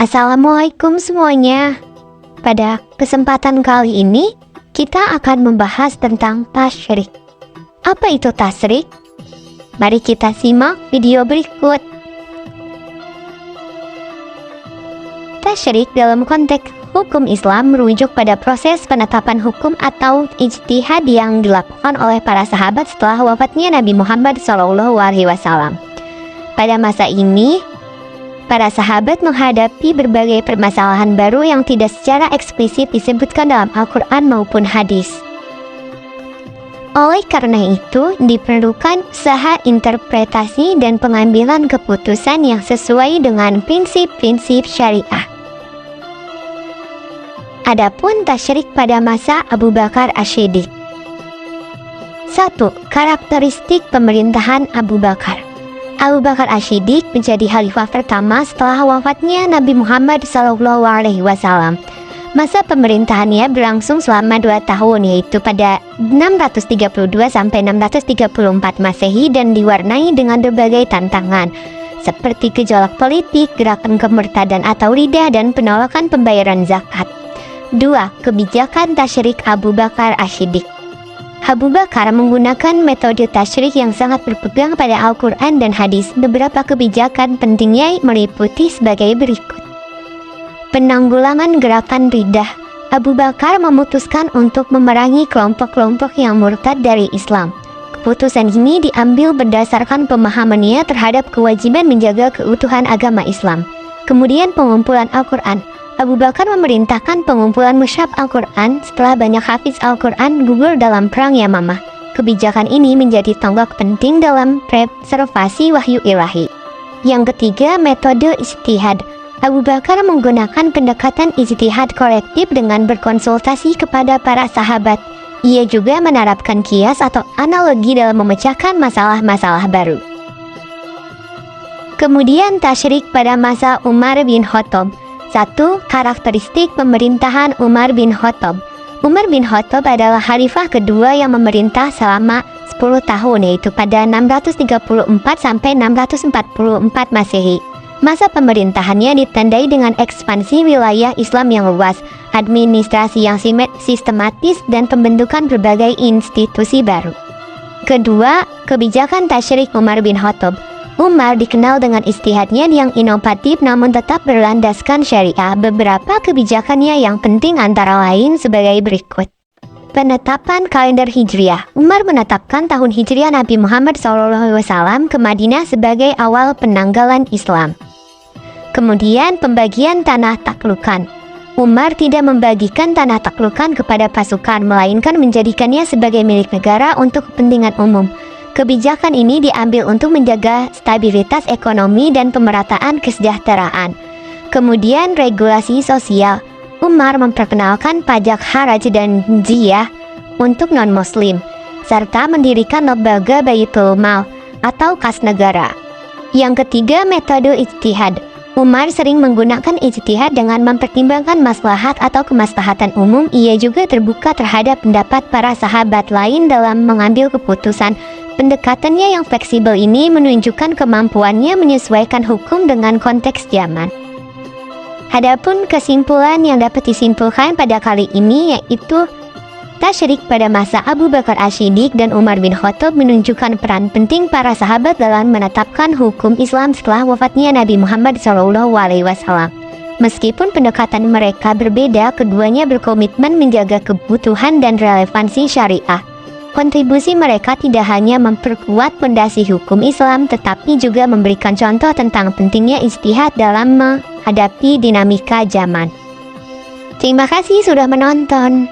Assalamualaikum semuanya. Pada kesempatan kali ini, kita akan membahas tentang tasyrik. Apa itu tasyrik? Mari kita simak video berikut. Tasyrik dalam konteks hukum Islam merujuk pada proses penetapan hukum atau ijtihad yang dilakukan oleh para sahabat setelah wafatnya Nabi Muhammad SAW. Pada masa ini, para sahabat menghadapi berbagai permasalahan baru yang tidak secara eksplisit disebutkan dalam Al-Quran maupun hadis. Oleh karena itu, diperlukan usaha interpretasi dan pengambilan keputusan yang sesuai dengan prinsip-prinsip syariah. Adapun tasyrik pada masa Abu Bakar Asy-Syiddiq. 1. Karakteristik pemerintahan Abu Bakar. Abu Bakar Asy-Syiddiq menjadi khalifah pertama setelah wafatnya Nabi Muhammad SAW. Masa pemerintahannya berlangsung selama 2 tahun, yaitu pada 632 sampai 634 Masehi dan diwarnai dengan berbagai tantangan seperti gejolak politik, gerakan kemurtadan atau riddah, dan penolakan pembayaran zakat. 2. Kebijakan tasyrik Abu Bakar Asy-Syiddiq. Abu Bakar menggunakan metode tasyrik yang sangat berpegang pada Al-Quran dan hadis. Beberapa kebijakan pentingnya meliputi sebagai berikut. Penanggulangan gerakan riddah. Abu Bakar memutuskan untuk memerangi kelompok-kelompok yang murtad dari Islam. Keputusan ini diambil berdasarkan pemahamannya terhadap kewajiban menjaga keutuhan agama Islam. Kemudian pengumpulan Al-Quran. Abu Bakar memerintahkan pengumpulan mushaf Al-Quran setelah banyak hafiz Al-Quran gugur dalam perang Yamamah. Kebijakan ini menjadi tonggak penting dalam preservasi wahyu ilahi. Yang ketiga, metode ijtihad. Abu Bakar menggunakan pendekatan ijtihad kolektif dengan berkonsultasi kepada para sahabat. Ia juga menerapkan kias atau analogi dalam memecahkan masalah-masalah baru. Kemudian tasyrik pada masa Umar bin Khattab. 1. Karakteristik pemerintahan Umar bin Khattab. Umar bin Khattab adalah khalifah kedua yang memerintah selama 10 tahun, yaitu pada 634 sampai 644 Masehi. Masa pemerintahannya ditandai dengan ekspansi wilayah Islam yang luas, administrasi yang sistematis, dan pembentukan berbagai institusi baru. Kedua, kebijakan tasyrik Umar bin Khattab. Umar dikenal dengan ijtihadnya yang inovatif namun tetap berlandaskan syariah. Beberapa kebijakannya yang penting antara lain sebagai berikut. Penetapan kalender Hijriah. Umar menetapkan tahun Hijriah Nabi Muhammad SAW ke Madinah sebagai awal penanggalan Islam. Kemudian pembagian tanah taklukan. Umar tidak membagikan tanah taklukan kepada pasukan, melainkan menjadikannya sebagai milik negara untuk kepentingan umum. Kebijakan ini diambil untuk menjaga stabilitas ekonomi dan pemerataan kesejahteraan. Kemudian regulasi sosial. Umar memperkenalkan pajak haraj dan jizyah untuk non-muslim, serta mendirikan lembaga Baitul Mal atau kas negara. Yang ketiga, metode ijtihad. Umar sering menggunakan ijtihad dengan mempertimbangkan maslahat atau kemaslahatan umum. Ia juga terbuka terhadap pendapat para sahabat lain dalam mengambil keputusan. Pendekatannya yang fleksibel ini menunjukkan kemampuannya menyesuaikan hukum dengan konteks zaman. Adapun kesimpulan yang dapat disimpulkan pada kali ini yaitu tasyrik pada masa Abu Bakar Asy-Syiddiq dan Umar bin Khattab menunjukkan peran penting para sahabat dalam menetapkan hukum Islam setelah wafatnya Nabi Muhammad SAW. Meskipun pendekatan mereka berbeda, keduanya berkomitmen menjaga kebutuhan dan relevansi syariah. Kontribusi mereka tidak hanya memperkuat fondasi hukum Islam, tetapi juga memberikan contoh tentang pentingnya ijtihad dalam menghadapi dinamika zaman. Terima kasih sudah menonton.